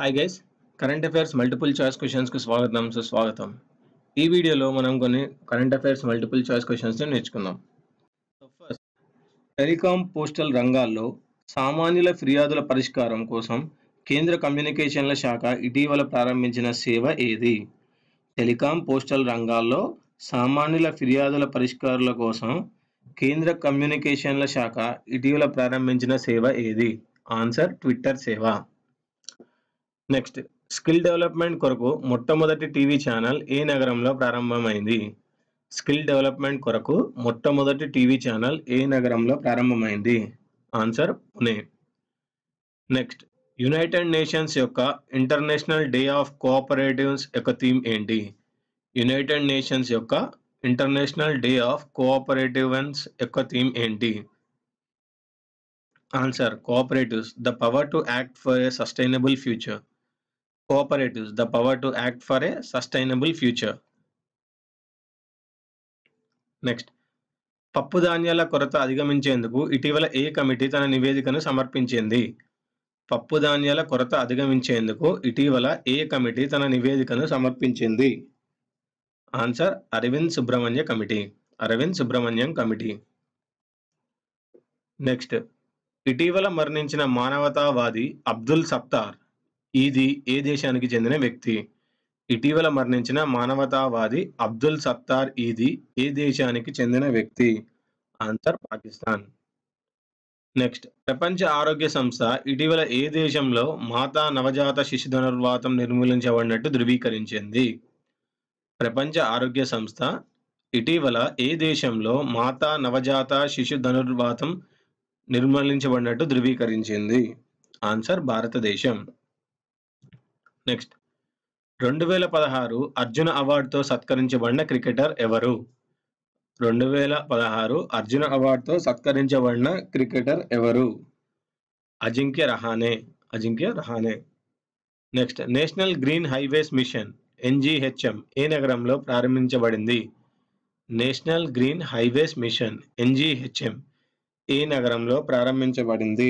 Hi guys, current affairs multiple choice క్వశ్చన్స్కి స్వాగతం సుస్వాగతం. ఈ వీడియోలో మనం కొన్ని కరెంట్ అఫైర్స్ మల్టిపుల్ చాయిస్ క్వశ్చన్స్ని నేర్చుకుందాం. ఫస్ట్, టెలికాం పోస్టల్ రంగాల్లో సామాన్యుల ఫిర్యాదుల పరిష్కారం కోసం కేంద్ర కమ్యూనికేషన్ల శాఖ ఇటీవల ప్రారంభించిన సేవ ఏది? టెలికాం పోస్టల్ రంగాల్లో సామాన్యుల ఫిర్యాదుల పరిష్కారాల కోసం కేంద్ర కమ్యూనికేషన్ల శాఖ ఇటీవల ప్రారంభించిన సేవ ఏది? ఆన్సర్ ట్విట్టర్ సేవ. నెక్స్ట్, స్కిల్ డెవలప్మెంట్ కొరకు మొట్టమొదటి టీవీ ఛానల్ ఏ నగరంలో ప్రారంభమైంది? స్కిల్ డెవలప్మెంట్ కొరకు మొట్టమొదటి టీవీ ఛానల్ ఏ నగరంలో ప్రారంభమైంది? Answer Pune. Next, United nations యొక్క ఇంటర్నేషనల్ డే ఆఫ్ కోఆపరేటివ్స్ యొక్క థీమ్ ఏంటి? యునైటెడ్ నేషన్స్ యొక్క ఇంటర్నేషనల్ డే ఆఫ్ కోఆపరేటివ్స్ యొక్క థీమ్ ఏంటి? Answer cooperatives, the power to act for a sustainable future. Cooperatives, the power to act for a sustainable future. Next, పప్పు ధాన్యాల కొరత అధిగమించేందుకు ఇటీవల ఏ committee తన నివేదికను సమర్పించింది? పప్పు ధాన్యాల కొరత అధిగమించేందుకు ఇటీవల ఏ కమిటీ తన నివేదికను సమర్పించింది? Answer Arvind Subramanya committee. Arvind Subramanyam committee. Next, ఇటీవల మరణించిన మానవతావాది అబ్దుల్ సత్తార్ ఈది ఏ దేశానికి చెందిన వ్యక్తి? ఇటీవల మరణించిన మానవతావాది అబ్దుల్ సత్తార్ ఈది ఏ దేశానికి చెందిన వ్యక్తి? ఆన్సర్ పాకిస్తాన్. నెక్స్ట్, ప్రపంచ ఆరోగ్య సంస్థ ఇటీవల ఏ దేశంలో మాతా నవజాత శిశు ధనుర్వాతం నిర్మూలించబడినట్టు ధృవీకరించింది? ప్రపంచ ఆరోగ్య సంస్థ ఇటీవల ఏ దేశంలో మాతా నవజాత శిశు ధనుర్వాతం నిర్మూలించబడినట్టు ధృవీకరించింది? ఆన్సర్ భారతదేశం. నెక్స్ట్, 2016 అర్జున అవార్డుతో సత్కరించబడిన క్రికెటర్ ఎవరు? 2016 అర్జున అవార్డుతో సత్కరించబడిన క్రికెటర్ ఎవరు? Ajinkya Rahane. Ajinkya Rahane. Next, national green highways mission NGHM ఏ నగరంలో ప్రారంభించబడింది? National green highways mission NGHM ఏ నగరంలో ప్రారంభించబడింది?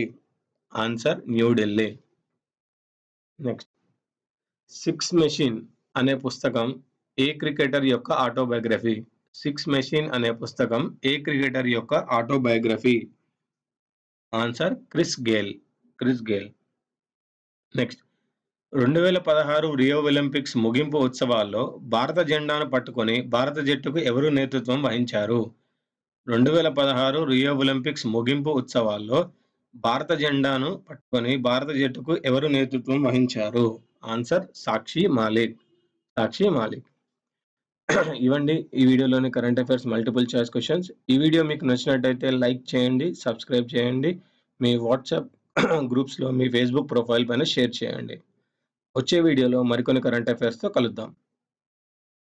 Answer New Delhi. Next, six machine అనే పుస్తకం ఏ క్రికెటర్ యొక్క ఆటోబయోగ్రఫీ? సిక్స్ మెషిన్ అనే పుస్తకం ఏ క్రికెటర్ యొక్క autobiography? Answer Chris Gayle. Chris Gayle. Next, 2016 Rio Olympics ముగింపు ఉత్సవాల్లో భారత జెండాను పట్టుకొని భారత జట్టుకు ఎవరు నేతృత్వం వహించారు? 2016 రియో ఒలింపిక్స్ ముగింపు ఉత్సవాల్లో భారత జెండాను పట్టుకొని భారత జట్టుకు ఎవరు నేతృత్వం వహించారు? ఆన్సర్ సాక్షి మాలిక్. సాక్షి మాలిక్. ఇవ్వండి ఈ వీడియోలోని current affairs multiple choice questions. ఈ వీడియో మీకు నచ్చినట్టయితే లైక్ చేయండి, సబ్స్క్రైబ్ చేయండి, మీ వాట్సాప్ గ్రూప్స్లో, మీ ఫేస్బుక్ ప్రొఫైల్ పైన షేర్ చేయండి. వచ్చే వీడియోలో మరికొన్ని కరెంట్ అఫైర్స్తో కలుద్దాం.